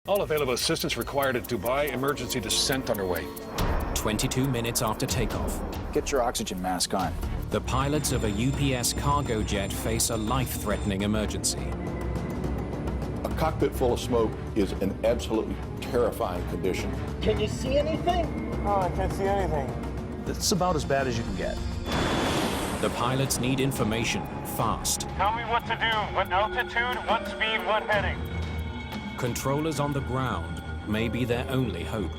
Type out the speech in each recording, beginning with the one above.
All available assistance required at Dubai. Emergency descent underway. 22 minutes after takeoff, Get your oxygen mask on. the pilots of a UPS cargo jet face a life-threatening emergency. A cockpit full of smoke is an absolutely terrifying condition. Can you see anything? Oh, I can't see anything. It's about as bad as you can get. The pilots need information fast. Tell me what to do. What altitude, what speed, what heading? Controllers on the ground may be their only hope.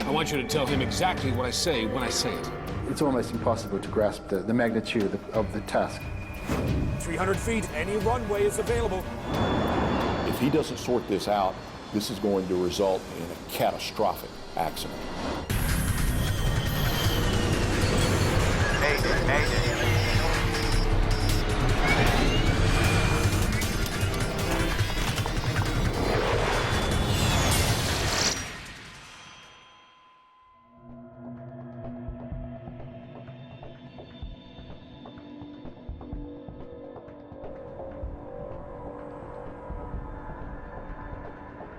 I want you to tell him exactly what I say when I say it. It's almost impossible to grasp the magnitude of the task. 300 feet, any runway is available. If he doesn't sort this out, this is going to result in a catastrophic accident. Mayday, Mayday.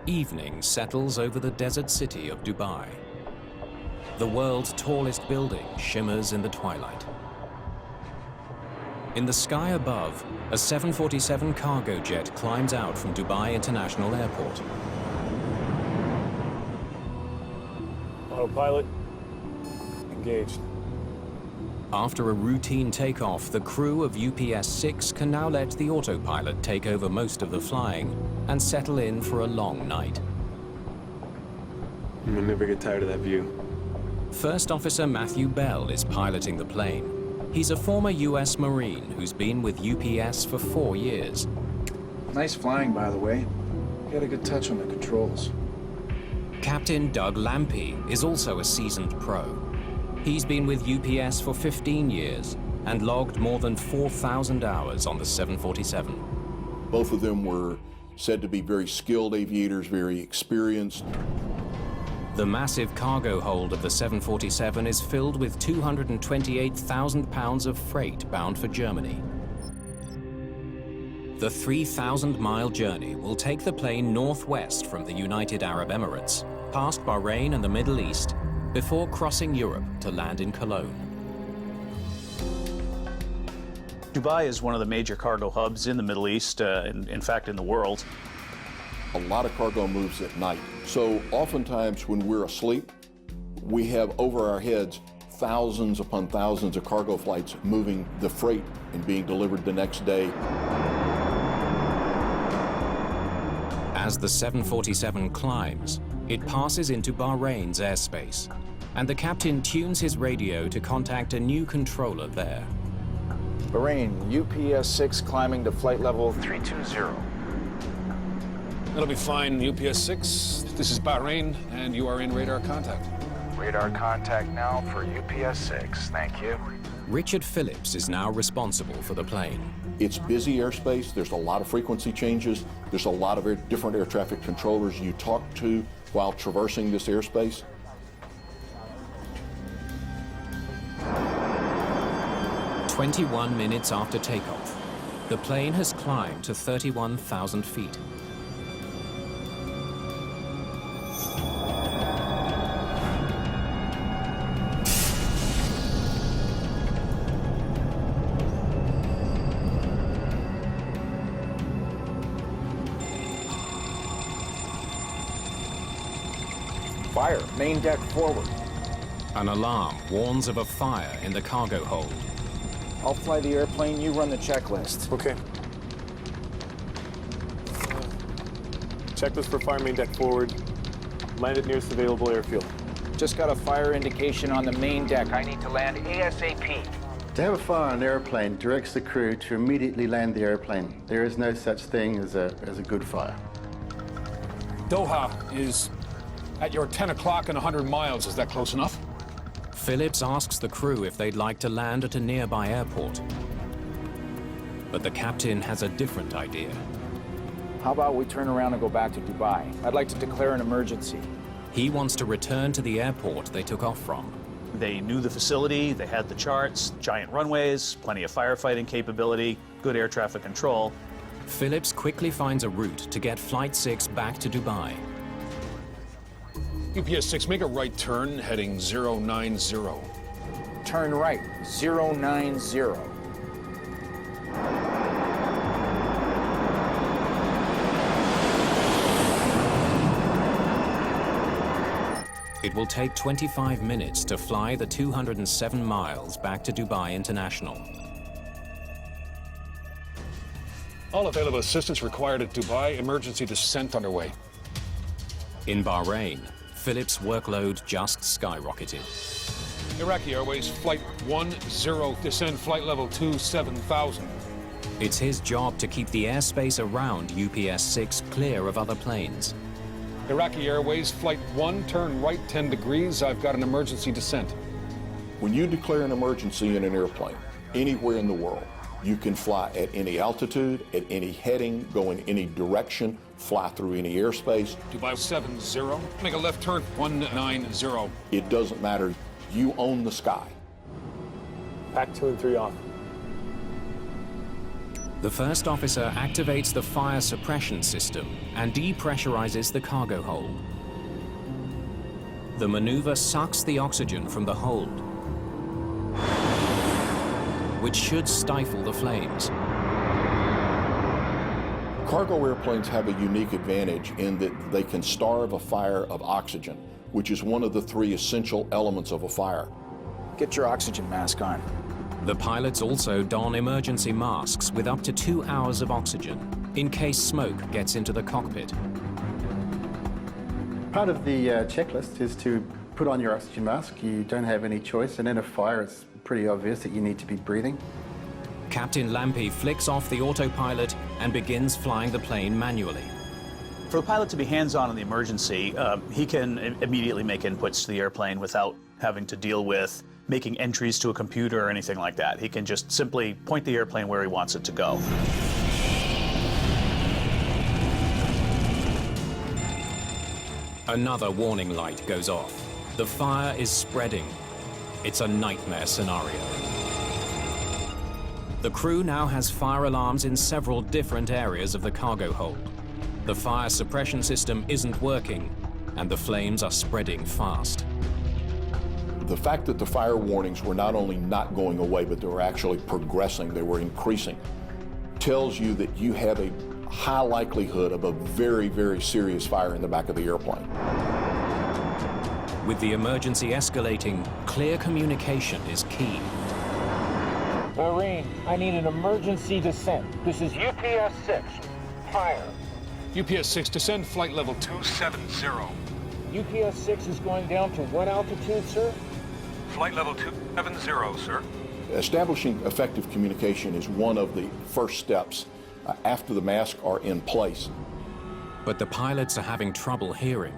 Evening settles over the desert city of Dubai. The world's tallest building shimmers in the twilight. In the sky above, a 747 cargo jet climbs out from Dubai International Airport. Autopilot, engaged. After a routine takeoff, the crew of UPS-6 can now let the autopilot take over most of the flying and settle in for a long night. You'll never get tired of that view. First Officer Matthew Bell is piloting the plane. He's a former US Marine who's been with UPS for 4 years. Nice flying, by the way. You got a good touch on the controls. Captain Doug Lampy is also a seasoned pro. He's been with UPS for 15 years and logged more than 4,000 hours on the 747. Both of them were said to be very skilled aviators, very experienced. The massive cargo hold of the 747 is filled with 228,000 pounds of freight bound for Germany. The 3,000-mile journey will take the plane northwest from the United Arab Emirates, past Bahrain and the Middle East, before crossing Europe to land in Cologne. Dubai is one of the major cargo hubs in the Middle East, in fact, in the world. A lot of cargo moves at night. So oftentimes when we're asleep, we have over our heads thousands upon thousands of cargo flights moving the freight and being delivered the next day. As the 747 climbs, it passes into Bahrain's airspace, and the captain tunes his radio to contact a new controller there. Bahrain, UPS-6 climbing to flight level 320. That'll be fine, UPS-6. This is Bahrain, and you are in radar contact. Radar contact now for UPS-6. Thank you. Richard Phillips is now responsible for the plane. It's busy airspace. There's a lot of frequency changes. There's a lot of different air traffic controllers you talk to while traversing this airspace. "21 minutes after takeoff, the plane has climbed to 31,000 feet. Fire, main deck forward. An alarm warns of a fire in the cargo hold. I'll fly the airplane, you run the checklist. Okay. Checklist for fire main deck forward. Land at nearest available airfield. Just got a fire indication on the main deck. I need to land ASAP. To have a fire on an airplane directs the crew to immediately land the airplane. There is no such thing as a good fire. Doha is at your 10 o'clock and 100 miles. Is that close enough? Phillips asks the crew if they'd like to land at a nearby airport. But the captain has a different idea. How about we turn around and go back to Dubai? I'd like to declare an emergency. He wants to return to the airport they took off from. They knew the facility, they had the charts, giant runways, plenty of firefighting capability, good air traffic control. Phillips quickly finds a route to get Flight 6 back to Dubai. UPS 6, make a right turn heading 090. Turn right, 090. It will take 25 minutes to fly the 207 miles back to Dubai International. All available assistance required at Dubai. Emergency descent underway. In Bahrain, Phillips' workload just skyrocketed. Iraqi Airways Flight 10, descend flight level 27,000. It's his job to keep the airspace around UPS 6 clear of other planes. Iraqi Airways Flight 1, turn right 10 degrees. I've got an emergency descent. When you declare an emergency in an airplane, anywhere in the world, you can fly at any altitude, at any heading, go in any direction, fly through any airspace. Dubai 70, make a left turn 190. It doesn't matter. You own the sky. Pack 2 and 3 off. The first officer activates the fire suppression system and depressurizes the cargo hold. The maneuver sucks the oxygen from the hold, which should stifle the flames. Cargo airplanes have a unique advantage in that they can starve a fire of oxygen, which is one of the 3 essential elements of a fire. Get your oxygen mask on. The pilots also don emergency masks with up to 2 hours of oxygen, in case smoke gets into the cockpit. Part of the checklist is to put on your oxygen mask. You don't have any choice, and in a fire it's pretty obvious that you need to be breathing. Captain Lampe flicks off the autopilot and begins flying the plane manually. For the pilot to be hands-on in the emergency, he can immediately make inputs to the airplane without having to deal with making entries to a computer or anything like that. He can just simply point the airplane where he wants it to go. Another warning light goes off. The fire is spreading. It's a nightmare scenario. The crew now has fire alarms in several different areas of the cargo hold. The fire suppression system isn't working, and the flames are spreading fast. The fact that the fire warnings were not only not going away, but they were actually progressing, they were increasing, tells you that you have a high likelihood of a very, very serious fire in the back of the airplane. With the emergency escalating, clear communication is key. Bahrain, I need an emergency descent. This is UPS 6. Fire. UPS 6, descend flight level 270. UPS 6 is going down to what altitude, sir? Flight level 270, sir. Establishing effective communication is one of the first steps after the masks are in place. But the pilots are having trouble hearing.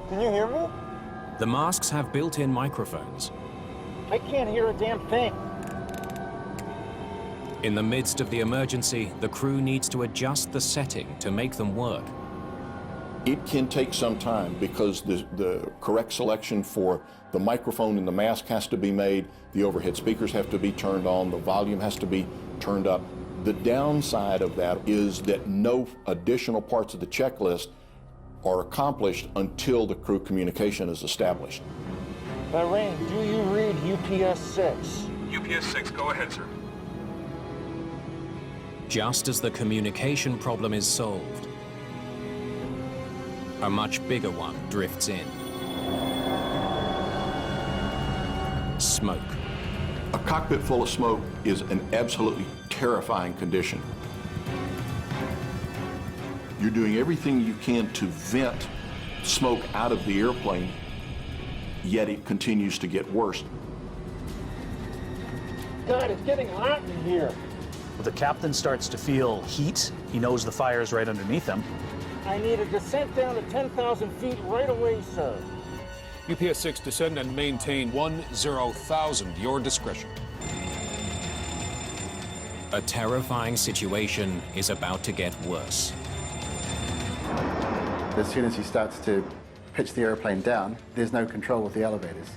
Can you hear me? The masks have built-in microphones. I can't hear a damn thing. In the midst of the emergency, the crew needs to adjust the setting to make them work. It can take some time because the correct selection for the microphone and the mask has to be made, the overhead speakers have to be turned on, the volume has to be turned up. The downside of that is that no additional parts of the checklist are accomplished until the crew communication is established. Bahrain, do you read UPS 6? UPS 6, go ahead, sir. Just as the communication problem is solved, a much bigger one drifts in. Smoke. A cockpit full of smoke is an absolutely terrifying condition. You're doing everything you can to vent smoke out of the airplane, yet it continues to get worse. God, it's getting hot in here. The captain starts to feel heat. He knows the fire is right underneath him. I need a descent down to 10,000 feet right away, sir. UPS 6, descend and maintain 10,000. Your discretion. A terrifying situation is about to get worse. As soon as he starts to pitch the airplane down, there's no control of the elevators.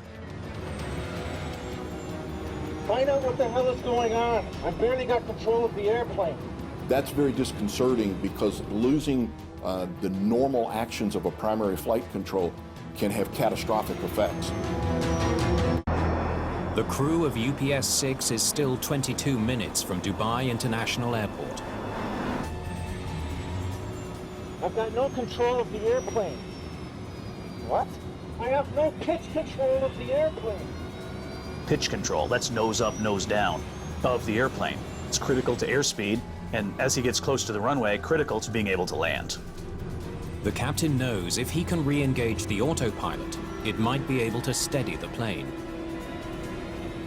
Find out what the hell is going on. I've barely got control of the airplane. That's very disconcerting because losing the normal actions of a primary flight control can have catastrophic effects. The crew of UPS-6 is still 22 minutes from Dubai International Airport. I've got no control of the airplane. What? I have no pitch control of the airplane. Pitch control, that's nose up, nose down, of the airplane. It's critical to airspeed, and as he gets close to the runway, critical to being able to land. The captain knows if he can re-engage the autopilot, it might be able to steady the plane.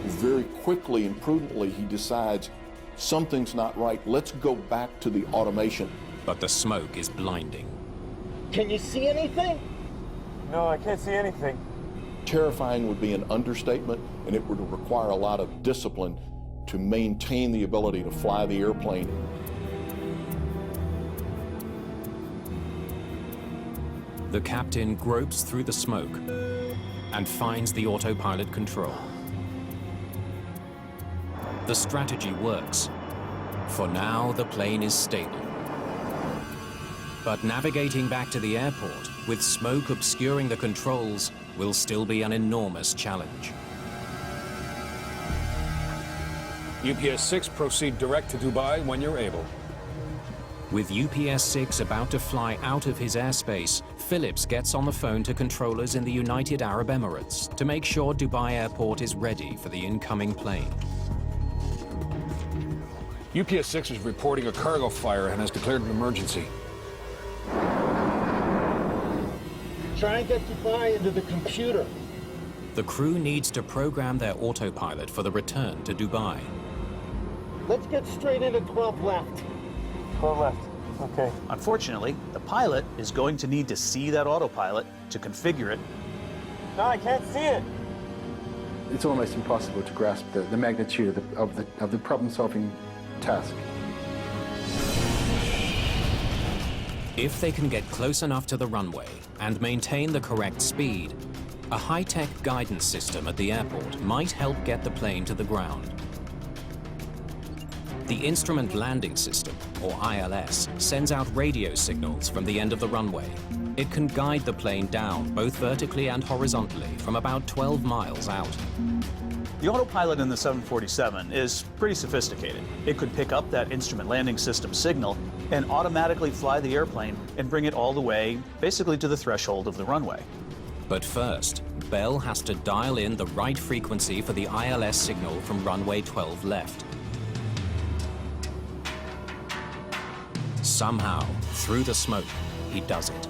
Very quickly and prudently, he decides something's not right. Let's go back to the automation. But the smoke is blinding. Can you see anything? No, I can't see anything. Terrifying would be an understatement, and it would require a lot of discipline to maintain the ability to fly the airplane. The captain gropes through the smoke and finds the autopilot control. The strategy works. For now, the plane is stable. But navigating back to the airport with smoke obscuring the controls will still be an enormous challenge. UPS-6, proceed direct to Dubai when you're able. With UPS-6 about to fly out of his airspace, Phillips gets on the phone to controllers in the United Arab Emirates to make sure Dubai Airport is ready for the incoming plane. UPS-6 is reporting a cargo fire and has declared an emergency. Try and get Dubai into the computer. The crew needs to program their autopilot for the return to Dubai. Let's get straight into 12 left. 12 left. Okay. Unfortunately, the pilot is going to need to see that autopilot to configure it. No, I can't see it. It's almost impossible to grasp the magnitude of the problem-solving task. If they can get close enough to the runway and maintain the correct speed, a high-tech guidance system at the airport might help get the plane to the ground. The Instrument Landing System, or ILS, sends out radio signals from the end of the runway. It can guide the plane down both vertically and horizontally from about 12 miles out. The autopilot in the 747 is pretty sophisticated. It could pick up that Instrument Landing System signal and automatically fly the airplane and bring it all the way, basically to the threshold of the runway. But first, Bell has to dial in the right frequency for the ILS signal from runway 12 left. Somehow, through the smoke, he does it.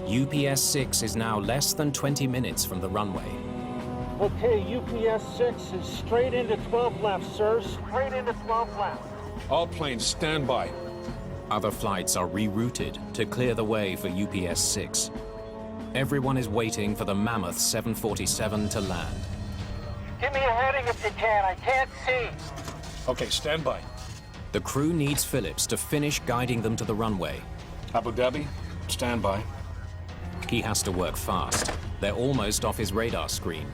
UPS-6 is now less than 20 minutes from the runway. Okay, UPS-6 is straight into 12 left, sir. Straight into 12 left. All planes, stand by. Other flights are rerouted to clear the way for UPS-6. Everyone is waiting for the mammoth 747 to land. Give me a heading if you can. I can't see. Okay, stand by. The crew needs Phillips to finish guiding them to the runway. Abu Dhabi, stand by. He has to work fast. They're almost off his radar screen.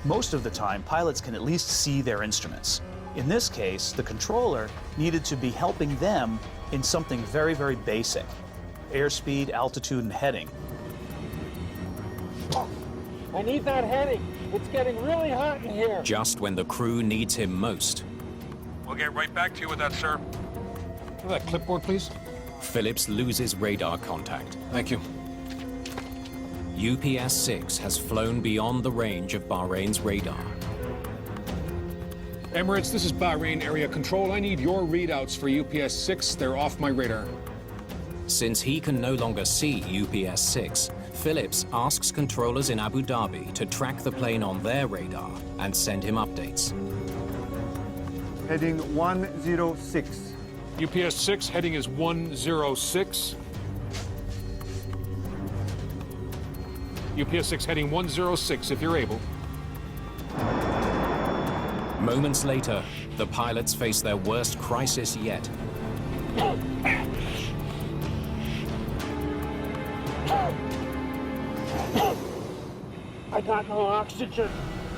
Most of the time, pilots can at least see their instruments. In this case, the controller needed to be helping them in something very, very basic: airspeed, altitude, and heading. I need that heading. It's getting really hot in here. Just when the crew needs him most, We'll get right back to you with that, sir. That clipboard, please. Phillips loses radar contact. Thank you. UPS-6 has flown beyond the range of Bahrain's radar. Emirates, this is Bahrain Area Control. I need your readouts for UPS-6. They're off my radar. Since he can no longer see UPS-6, Phillips asks controllers in Abu Dhabi to track the plane on their radar and send him updates. Heading 106. UPS-6, heading is 106. UPS-6, heading 106, if you're able. Moments later, the pilots face their worst crisis yet. I got no oxygen.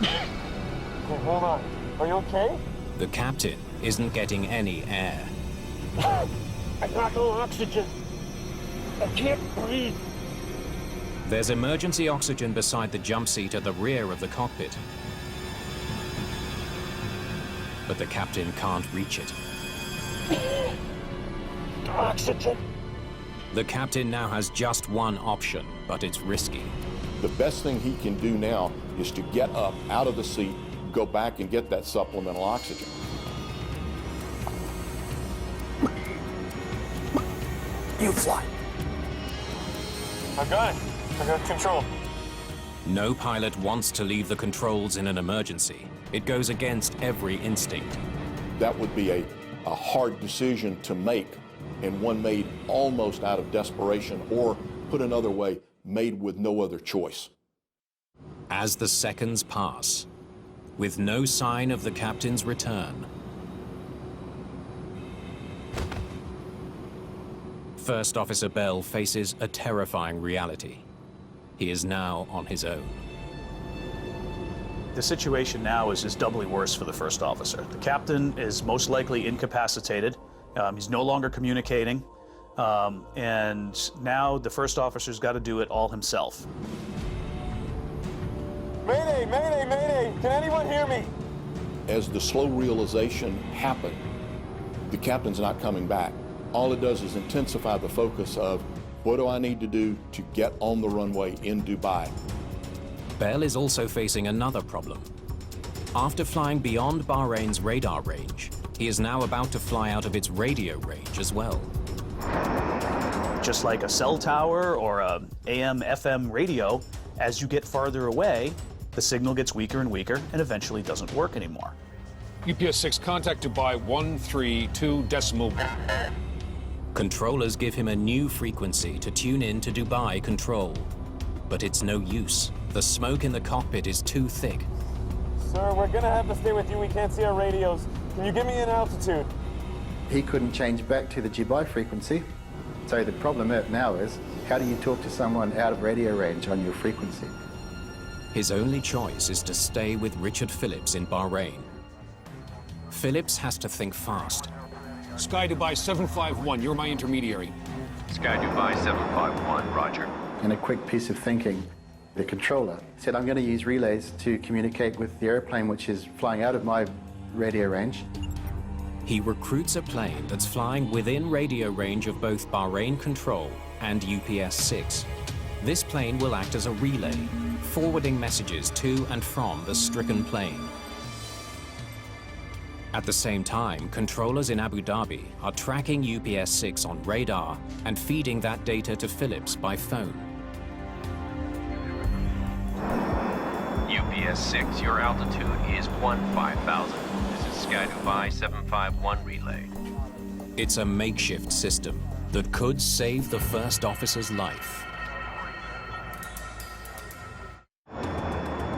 Okay, hold on. Are you okay? The captain isn't getting any air. I got no oxygen. I can't breathe. There's emergency oxygen beside the jump seat at the rear of the cockpit. But the captain can't reach it. Oxygen. The captain now has just one option, but it's risky. The best thing he can do now is to get up out of the seat, go back and get that supplemental oxygen. You fly. I got it. I got control. No pilot wants to leave the controls in an emergency. It goes against every instinct. That would be a hard decision to make, and one made almost out of desperation, or put another way, made with no other choice. As the seconds pass, with no sign of the captain's return, First Officer Bell faces a terrifying reality. He is now on his own. The situation now is doubly worse for the first officer. The captain is most likely incapacitated. He's no longer communicating. And now the first officer's got to do it all himself. Mayday, mayday, mayday. Can anyone hear me? As the slow realization happened, the captain's not coming back. All it does is intensify the focus of, what do I need to do to get on the runway in Dubai? Bell is also facing another problem. After flying beyond Bahrain's radar range, he is now about to fly out of its radio range as well. Just like a cell tower or a AM/FM radio, as you get farther away, the signal gets weaker and weaker and eventually doesn't work anymore. UPS 6, contact Dubai 132.1. Controllers give him a new frequency to tune in to Dubai control. But it's no use. The smoke in the cockpit is too thick. Sir, we're gonna have to stay with you. We can't see our radios. Can you give me an altitude? He couldn't change back to the Dubai frequency. So the problem now is, how do you talk to someone out of radio range on your frequency? His only choice is to stay with Richard Phillips in Bahrain. Phillips has to think fast. Sky Dubai 751, you're my intermediary. Sky Dubai 751, roger. In a quick piece of thinking, the controller said, I'm going to use relays to communicate with the airplane which is flying out of my radio range. He recruits a plane that's flying within radio range of both Bahrain Control and UPS 6. This plane will act as a relay, forwarding messages to and from the stricken plane. At the same time, controllers in Abu Dhabi are tracking UPS 6 on radar and feeding that data to Phillips by phone. UPS 6, your altitude is 15,000. This is Sky Dubai 751 relay. It's a makeshift system that could save the first officer's life.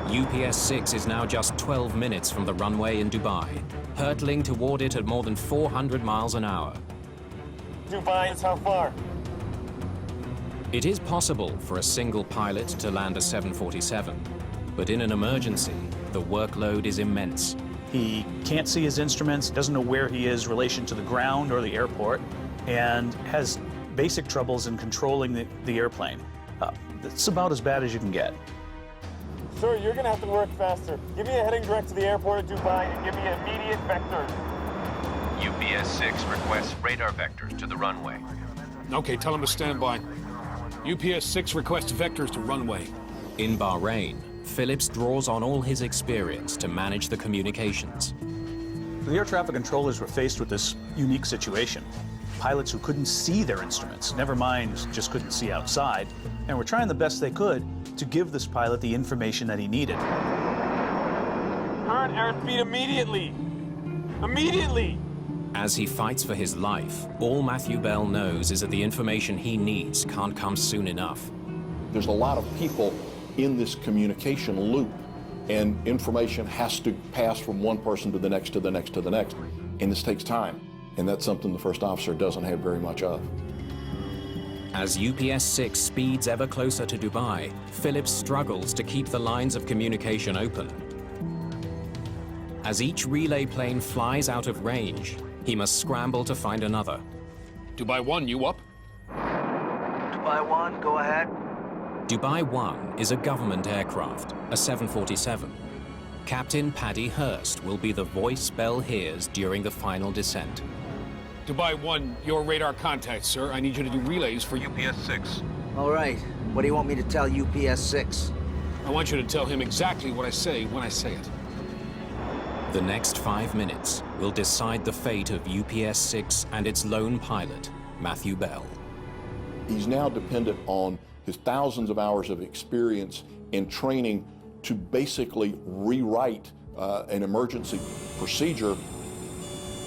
UPS 6 is now just 12 minutes from the runway in Dubai, hurtling toward it at more than 400 miles an hour. Dubai is how far? It is possible for a single pilot to land a 747, but in an emergency, the workload is immense. He can't see his instruments, doesn't know where he is in relation to the ground or the airport, and has basic troubles in controlling the airplane. It's about as bad as you can get. Sir, you're gonna have to work faster. Give me a heading direct to the airport at Dubai and give me immediate vectors. UPS 6 requests radar vectors to the runway. Okay, tell him to stand by. UPS 6 requests vectors to runway. In Bahrain, Phillips draws on all his experience to manage the communications. The air traffic controllers were faced with this unique situation. Pilots who couldn't see their instruments, never mind just couldn't see outside, and were trying the best they could to give this pilot the information that he needed. Current airspeed immediately! Immediately! As he fights for his life, all Matthew Bell knows is that the information he needs can't come soon enough. There's a lot of people in this communication loop, and information has to pass from one person to the next, to the next, to the next, and this takes time. And that's something the first officer doesn't have very much of. As UPS 6 speeds ever closer to Dubai, Phillips struggles to keep the lines of communication open. As each relay plane flies out of range, he must scramble to find another. Dubai 1, you up? Dubai 1, go ahead. Dubai 1 is a government aircraft, a 747. Captain Paddy Hurst will be the voice Bell hears during the final descent. Dubai 1, your radar contact, sir. I need you to do relays for UPS 6. All right. What do you want me to tell UPS 6? I want you to tell him exactly what I say when I say it. The next 5 minutes will decide the fate of UPS 6 and its lone pilot, Matthew Bell. He's now dependent on his thousands of hours of experience and training to basically rewrite an emergency procedure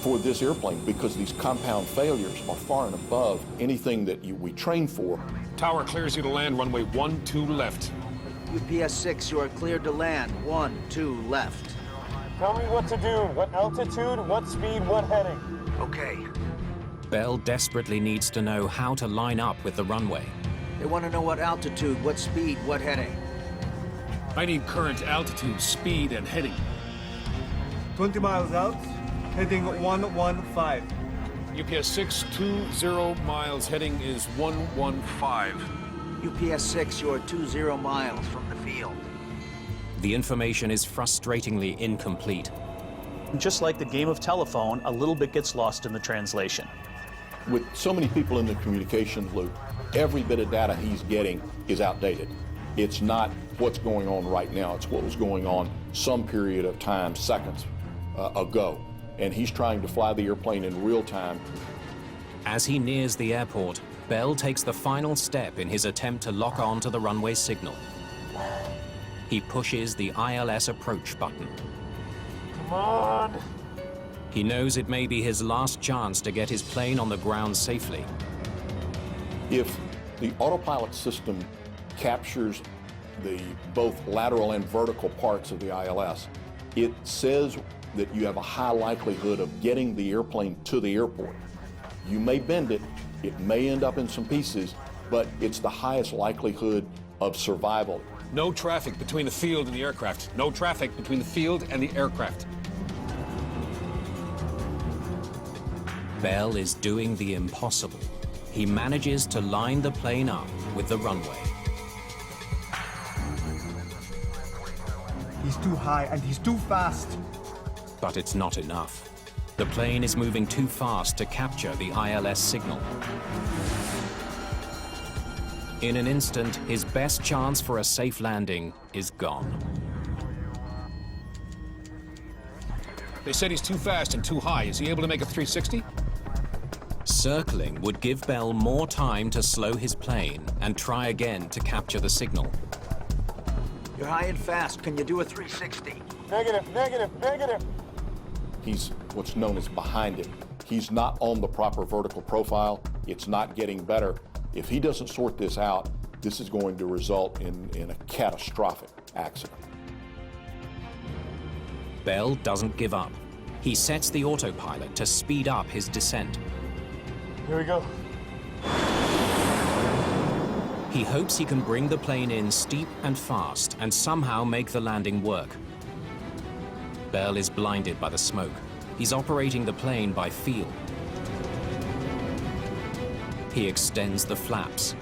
for this airplane, because these compound failures are far and above anything that we train for. Tower clears you to land, runway 12 left. UPS 6, you are cleared to land. 12 left. Tell me what to do. What altitude, what speed, what heading. Okay. Bell desperately needs to know how to line up with the runway. They want to know what altitude, what speed, what heading. I need current altitude, speed, and heading. 20 miles out, heading 115. UPS 6, 20 miles, heading is 115. UPS 6, you are 20 miles from the field. The information is frustratingly incomplete. Just like the game of telephone, a little bit gets lost in the translation. With so many people in the communications loop, every bit of data he's getting is outdated. It's not what's going on right now, it's what was going on some period of time, seconds ago. And he's trying to fly the airplane in real time. As he nears the airport, Bell takes the final step in his attempt to lock on to the runway signal. He pushes the ILS approach button. Come on. He knows it may be his last chance to get his plane on the ground safely. If the autopilot system captures the both lateral and vertical parts of the ILS, it says that you have a high likelihood of getting the airplane to the airport. You may bend it, it may end up in some pieces, but it's the highest likelihood of survival. No traffic between the field and the aircraft. No traffic between the field and the aircraft. Bell is doing the impossible. He manages to line the plane up with the runway. He's too high and he's too fast. But it's not enough. The plane is moving too fast to capture the ILS signal. In an instant, his best chance for a safe landing is gone. They said he's too fast and too high. Is he able to make a 360? Circling would give Bell more time to slow his plane and try again to capture the signal. You're high and fast. Can you do a 360? Negative, negative, negative. He's what's known as behind it. He's not on the proper vertical profile. It's not getting better. If he doesn't sort this out, this is going to result in a catastrophic accident. Bell doesn't give up. He sets the autopilot to speed up his descent. Here we go. He hopes he can bring the plane in steep and fast and somehow make the landing work. Bell is blinded by the smoke. He's operating the plane by feel. He extends the flaps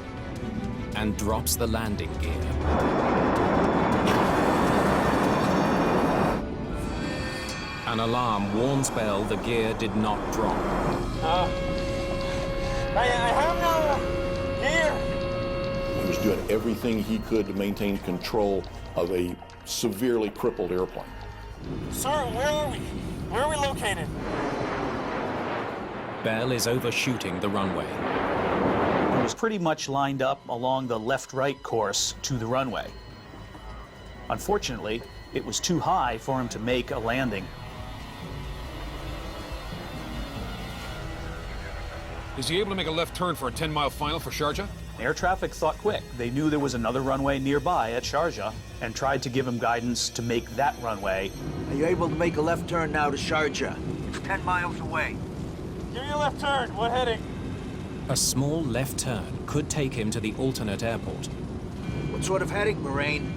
and drops the landing gear. An alarm warns Bell the gear did not drop. I have no gear. He was doing everything he could to maintain control of a severely crippled airplane. Sir, where are we? Where are we located? Bell is overshooting the runway. He was pretty much lined up along the left-right course to the runway. Unfortunately, it was too high for him to make a landing. Is he able to make a left turn for a 10-mile final for Sharjah? Air traffic thought quick. They knew there was another runway nearby at Sharjah and tried to give him guidance to make that runway. Are you able to make a left turn now to Sharjah? It's 10 miles away. Give me a left turn. What heading? A small left turn could take him to the alternate airport. What sort of heading, Marine?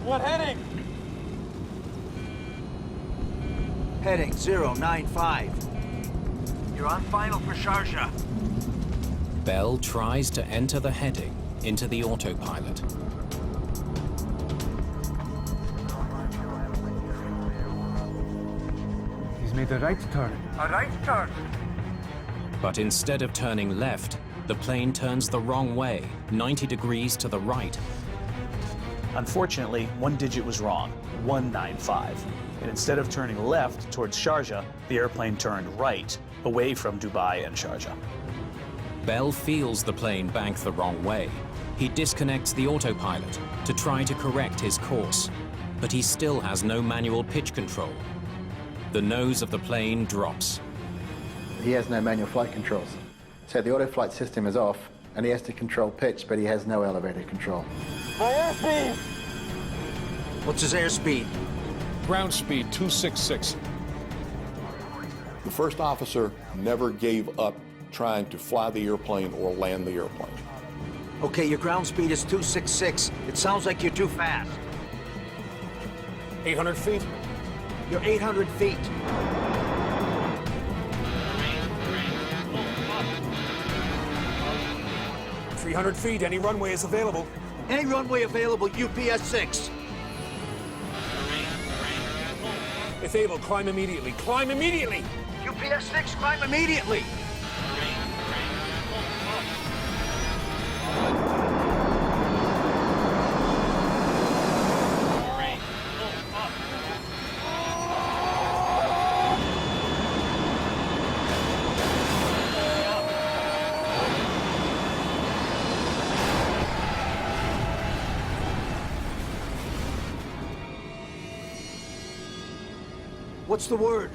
What heading? Heading 095. You're on final for Sharjah. Bell tries to enter the heading into the autopilot. He's made a right turn. A right turn. But instead of turning left, the plane turns the wrong way, 90 degrees to the right. Unfortunately, one digit was wrong, 195. And instead of turning left towards Sharjah, the airplane turned right, away from Dubai and Sharjah. Bell feels the plane bank the wrong way. He disconnects the autopilot to try to correct his course, but he still has no manual pitch control. The nose of the plane drops. He has no manual flight controls. So the auto flight system is off, and he has to control pitch, but he has no elevator control. My airspeed! What's his airspeed? Ground speed 266. The first officer never gave up trying to fly the airplane or land the airplane. Okay, your ground speed is 266. It sounds like you're too fast. 800 feet. You're 800 feet. $300 feet. Any runway is available. Any runway available, UPS 6. If able, climb immediately. Climb immediately! UPS 6, climb immediately. What's the word?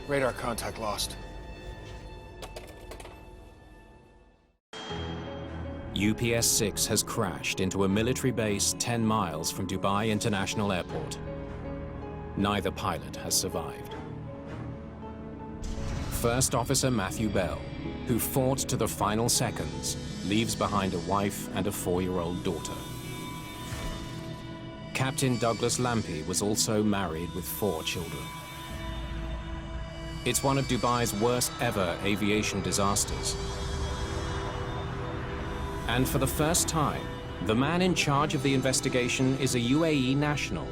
Radar contact lost. UPS 6 has crashed into a military base 10 miles from Dubai International Airport. Neither pilot has survived. First Officer Matthew Bell, who fought to the final seconds, leaves behind a wife and a 4-year-old daughter. Captain Douglas Lampy was also married with 4 children. It's one of Dubai's worst ever aviation disasters. And for the first time, the man in charge of the investigation is a UAE national.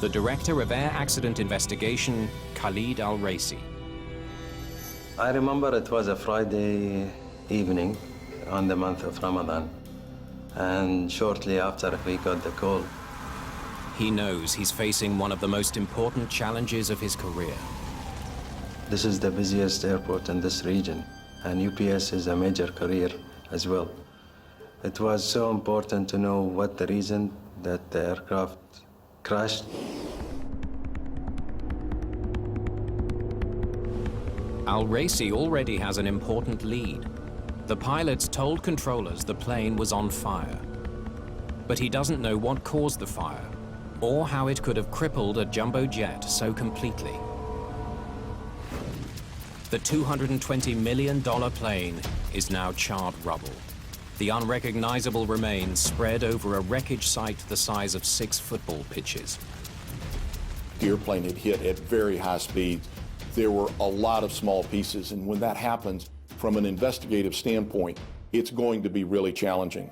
The Director of Air Accident Investigation, Khalid Al-Raisi. I remember it was a Friday evening on the month of Ramadan. And shortly after we got the call. He knows he's facing one of the most important challenges of his career. This is the busiest airport in this region, and UPS is a major career as well. It was so important to know what the reason that the aircraft crashed. Al-Raisi already has an important lead. The pilots told controllers the plane was on fire. But he doesn't know what caused the fire, or how it could have crippled a jumbo jet so completely. The $220 million plane is now charred rubble. The unrecognizable remains spread over a wreckage site the size of 6 football pitches. The airplane had hit at very high speeds. There were a lot of small pieces, and when that happens, from an investigative standpoint, it's going to be really challenging.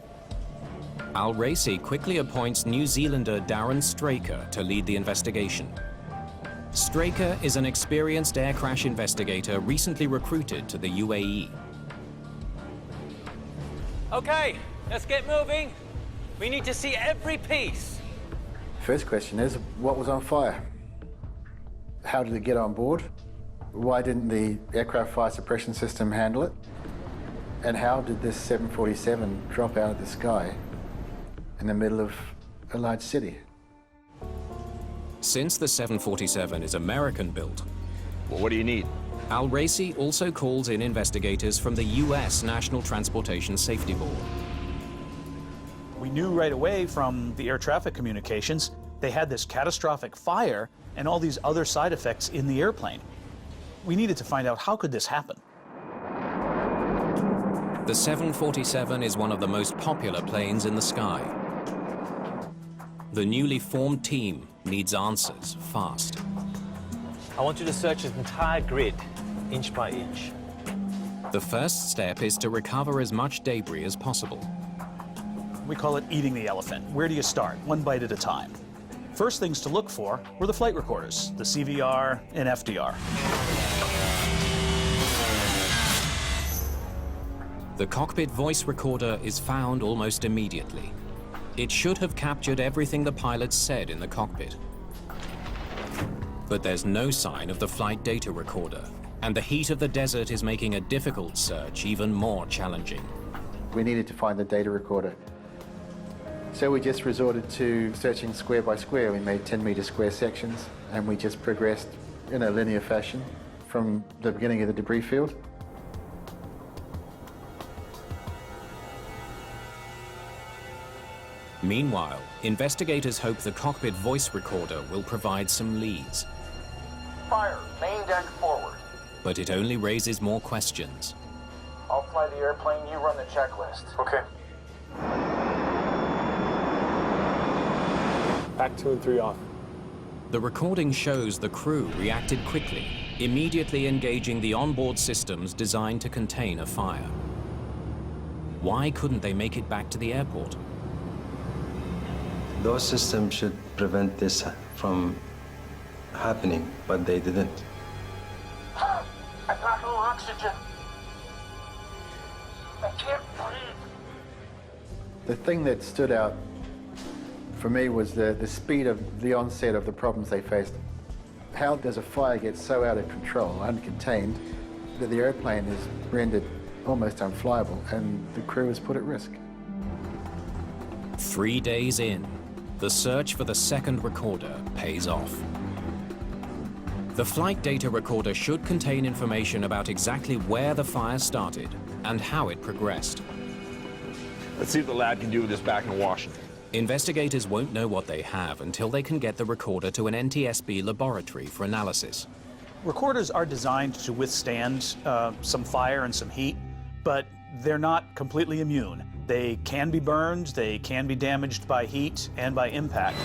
Al-Raisi quickly appoints New Zealander Darren Straker to lead the investigation. Straker is an experienced air crash investigator recently recruited to the UAE. Okay, let's get moving. We need to see every piece. First question is, what was on fire? How did it get on board? Why didn't the aircraft fire suppression system handle it? And how did this 747 drop out of the sky in the middle of a large city? Since the 747 is American-built, well, what do you need? Al-Raisi also calls in investigators from the U.S. National Transportation Safety Board. We knew right away from the air traffic communications they had this catastrophic fire and all these other side effects in the airplane. We needed to find out, how could this happen? The 747 is one of the most popular planes in the sky. The newly formed team needs answers fast. I want you to search this entire grid, inch by inch. The first step is to recover as much debris as possible. We call it eating the elephant. Where do you start? One bite at a time. First things to look for were the flight recorders, the CVR and FDR. The cockpit voice recorder is found almost immediately. It should have captured everything the pilots said in the cockpit. But there's no sign of the flight data recorder, and the heat of the desert is making a difficult search even more challenging. We needed to find the data recorder. So we just resorted to searching square by square. We made 10-meter square sections, and we just progressed in a linear fashion from the beginning of the debris field. Meanwhile, investigators hope the cockpit voice recorder will provide some leads. Fire, main deck forward. But it only raises more questions. I'll fly the airplane, you run the checklist. Okay. Back 2 and 3 off. The recording shows the crew reacted quickly, immediately engaging the onboard systems designed to contain a fire. Why couldn't they make it back to the airport? Those systems should prevent this from happening, but they didn't. I've got no oxygen. I can't breathe. The thing that stood out for me was the speed of the onset of the problems they faced. How does a fire get so out of control, uncontained, that the airplane is rendered almost unflyable and the crew is put at risk? 3 days in, the search for the second recorder pays off. The flight data recorder should contain information about exactly where the fire started and how it progressed. Let's see what the lab can do with this back in Washington. Investigators won't know what they have until they can get the recorder to an NTSB laboratory for analysis. Recorders are designed to withstand some fire and some heat, but they're not completely immune. They can be burned, they can be damaged by heat and by impact.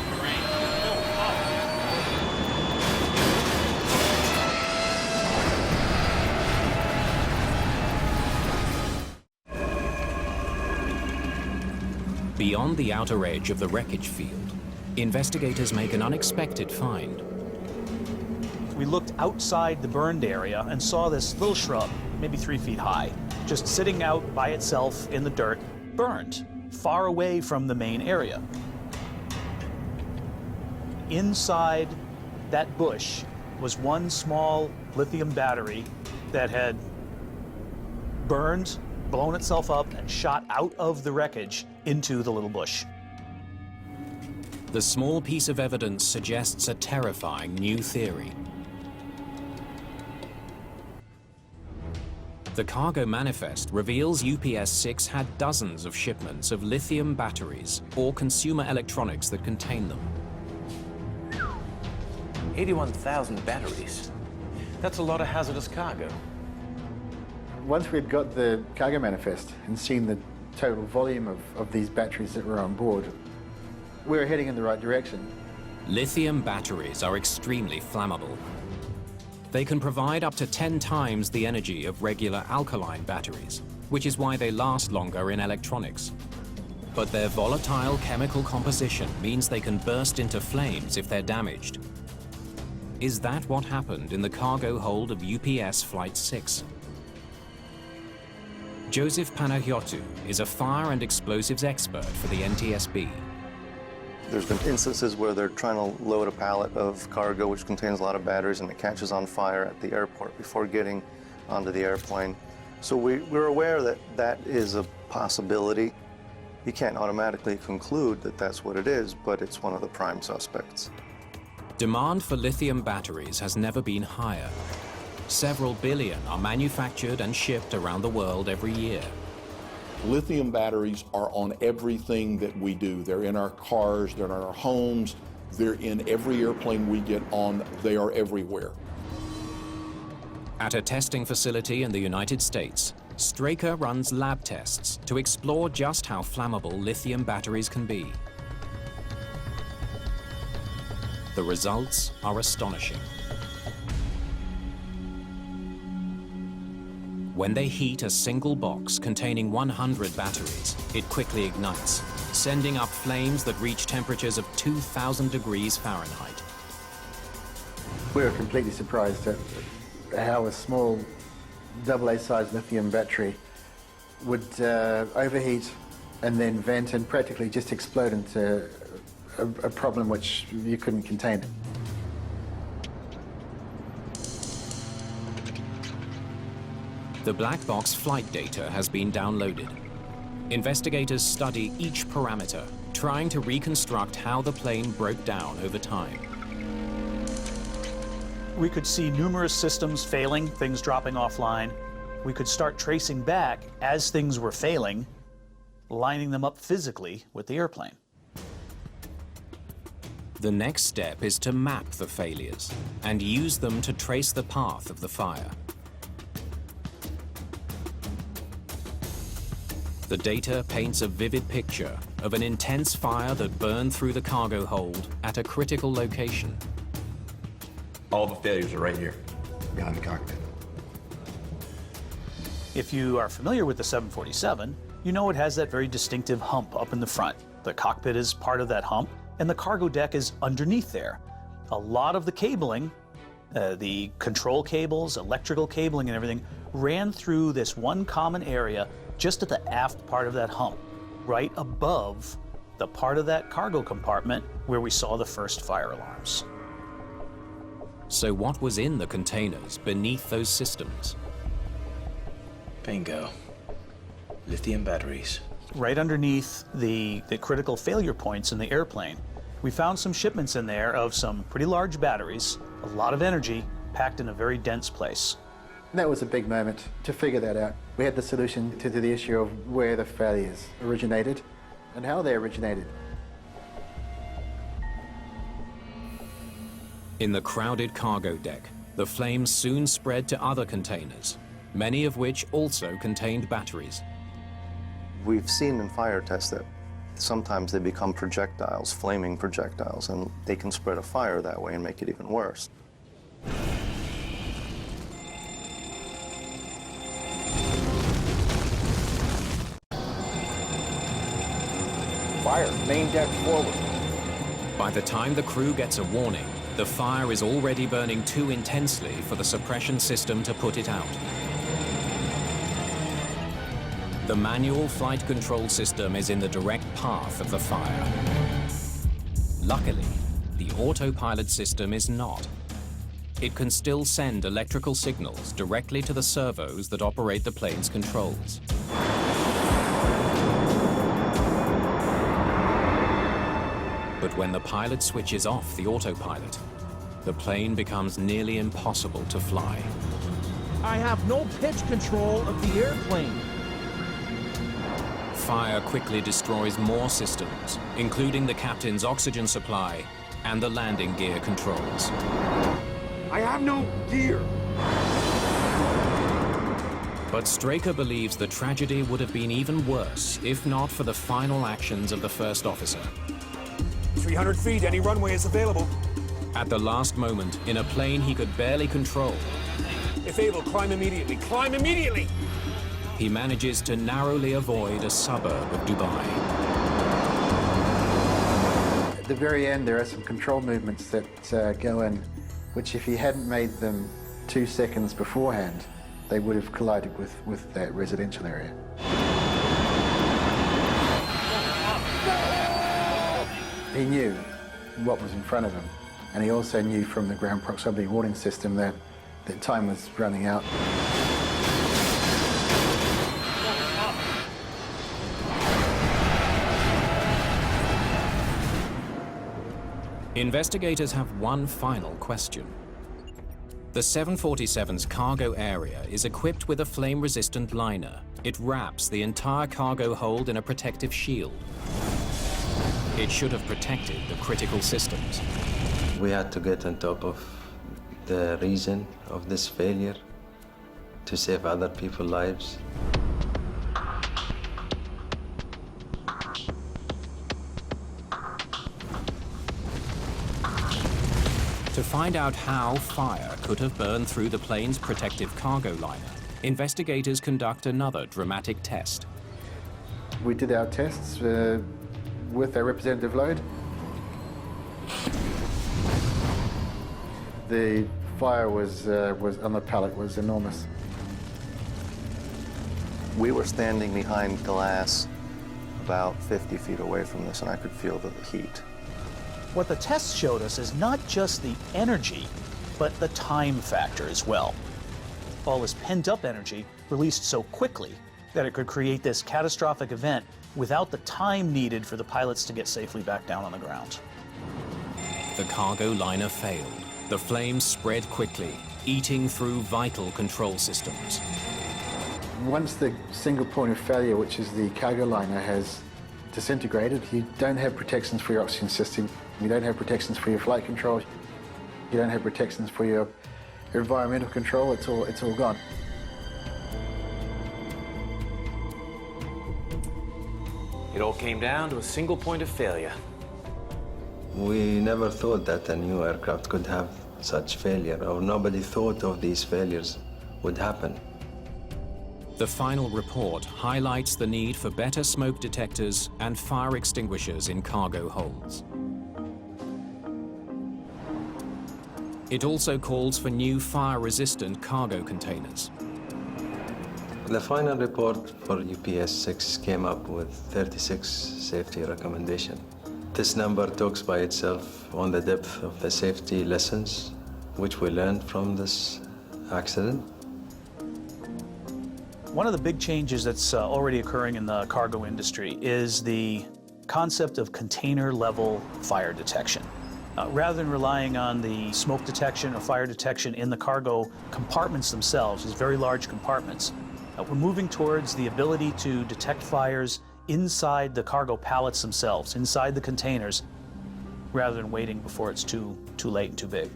Beyond the outer edge of the wreckage field, investigators make an unexpected find. We looked outside the burned area and saw this little shrub, maybe 3 feet high, just sitting out by itself in the dirt, burned, far away from the main area. Inside that bush was one small lithium battery that had burned, blown itself up, and shot out of the wreckage into the little bush. The small piece of evidence suggests a terrifying new theory. The cargo manifest reveals UPS-6 had dozens of shipments of lithium batteries or consumer electronics that contain them. 81,000 batteries. That's a lot of hazardous cargo. Once we'd got the cargo manifest and seen the total volume of these batteries that were on board, we were heading in the right direction. Lithium batteries are extremely flammable. They can provide up to 10 times the energy of regular alkaline batteries, which is why they last longer in electronics. But their volatile chemical composition means they can burst into flames if they're damaged. Is that what happened in the cargo hold of UPS Flight 6? Joseph Panagiotou is a fire and explosives expert for the NTSB. There's been instances where they're trying to load a pallet of cargo which contains a lot of batteries and it catches on fire at the airport before getting onto the airplane. So we're aware that that is a possibility. You can't automatically conclude that that's what it is, but it's one of the prime suspects. Demand for lithium batteries has never been higher. Several billion are manufactured and shipped around the world every year. Lithium batteries are on everything that we do. They're in our cars, they're in our homes, they're in every airplane we get on, they are everywhere. At a testing facility in the United States, Straker runs lab tests to explore just how flammable lithium batteries can be. The results are astonishing. When they heat a single box containing 100 batteries, it quickly ignites, sending up flames that reach temperatures of 2,000 degrees Fahrenheit. We were completely surprised at how a small AA-sized lithium battery would overheat and then vent and practically just explode into a problem which you couldn't contain. The black box flight data has been downloaded. Investigators study each parameter, trying to reconstruct how the plane broke down over time. We could see numerous systems failing, things dropping offline. We could start tracing back as things were failing, lining them up physically with the airplane. The next step is to map the failures and use them to trace the path of the fire. The data paints a vivid picture of an intense fire that burned through the cargo hold at a critical location. All the failures are right here, behind the cockpit. If you are familiar with the 747, you know it has that very distinctive hump up in the front. The cockpit is part of that hump, and the cargo deck is underneath there. A lot of the cabling, the control cables, electrical cabling and everything, ran through this one common area just at the aft part of that hump, right above the part of that cargo compartment where we saw the first fire alarms. So what was in the containers beneath those systems? Bingo. Lithium batteries. Right underneath the critical failure points in the airplane, we found some shipments in there of some pretty large batteries, a lot of energy, packed in a very dense place. And that was a big moment to figure that out. We had the solution to the issue of where the failures originated and how they originated. In the crowded cargo deck, the flames soon spread to other containers, many of which also contained batteries. We've seen in fire tests that sometimes they become projectiles, flaming projectiles, and they can spread a fire that way and make it even worse. Fire, main deck forward. By the time the crew gets a warning, the fire is already burning too intensely for the suppression system to put it out. The manual flight control system is in the direct path of the fire. Luckily, the autopilot system is not. It can still send electrical signals directly to the servos that operate the plane's controls. But when the pilot switches off the autopilot, the plane becomes nearly impossible to fly. I have no pitch control of the airplane. Fire quickly destroys more systems, including the captain's oxygen supply and the landing gear controls. I have no gear. But Straker believes the tragedy would have been even worse if not for the final actions of the first officer. 300 feet, any runway is available. At the last moment, in a plane he could barely control, If able, climb immediately. Climb immediately! he manages to narrowly avoid a suburb of Dubai. At the very end, there are some control movements that go in, which if he hadn't made them 2 seconds beforehand, they would have collided with that residential area. He knew what was in front of him, and he also knew from the ground proximity warning system that time was running out. Investigators have one final question. The 747's cargo area is equipped with a flame-resistant liner. It wraps the entire cargo hold in a protective shield. It should have protected the critical systems. We had to get on top of the reason of this failure to save other people's lives. To find out how fire could have burned through the plane's protective cargo liner, investigators conduct another dramatic test. We did our tests with our representative load. The fire was on the pallet was enormous. We were standing behind glass about 50 feet away from this, and I could feel the heat. What the tests showed us is not just the energy, but the time factor as well. All this pent-up energy released so quickly that it could create this catastrophic event without the time needed for the pilots to get safely back down on the ground. The cargo liner failed. The flames spread quickly, eating through vital control systems. Once the single point of failure, which is the cargo liner, has disintegrated, you don't have protections for your oxygen system, you don't have protections for your flight control, you don't have protections for your environmental control, it's all gone. It all came down to a single point of failure. We never thought that a new aircraft could have such failure, or nobody thought of these failures would happen. The final report highlights the need for better smoke detectors and fire extinguishers in cargo holds. It also calls for new fire-resistant cargo containers. The final report for UPS-6 came up with 36 safety recommendations. This number talks by itself on the depth of the safety lessons which we learned from this accident. One of the big changes that's already occurring in the cargo industry is the concept of container-level fire detection. Rather than relying on the smoke detection or fire detection in the cargo compartments themselves, these very large compartments, we're moving towards the ability to detect fires inside the cargo pallets themselves, inside the containers, rather than waiting before it's too late and too big.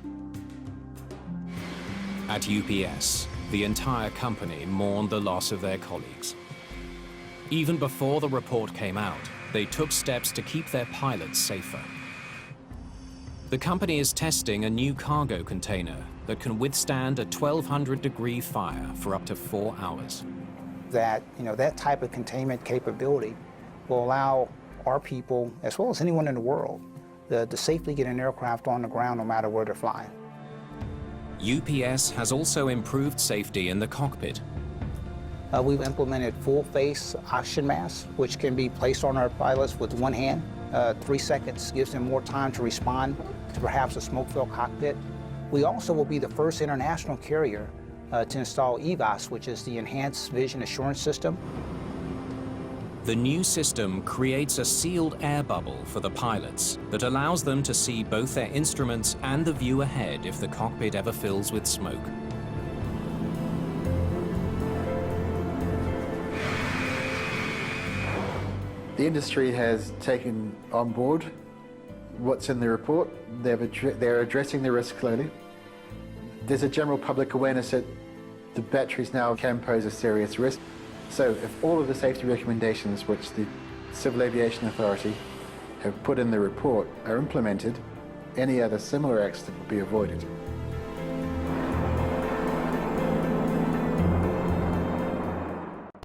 At UPS, the entire company mourned the loss of their colleagues. Even before the report came out, they took steps to keep their pilots safer. The company is testing a new cargo container that can withstand a 1,200-degree fire for up to 4 hours. That type of containment capability will allow our people, as well as anyone in the world, to safely get an aircraft on the ground no matter where they're flying. UPS has also improved safety in the cockpit. We've implemented full-face oxygen masks, which can be placed on our pilots with one hand. 3 seconds gives them more time to respond to perhaps a smoke-filled cockpit. We also will be the first international carrier to install EVAS, which is the Enhanced Vision Assurance System. The new system creates a sealed air bubble for the pilots that allows them to see both their instruments and the view ahead if the cockpit ever fills with smoke. The industry has taken on board what's in the report. They're addressing the risk clearly. There's a general public awareness that the batteries now can pose a serious risk. So if all of the safety recommendations which the Civil Aviation Authority have put in the report are implemented, any other similar accident will be avoided.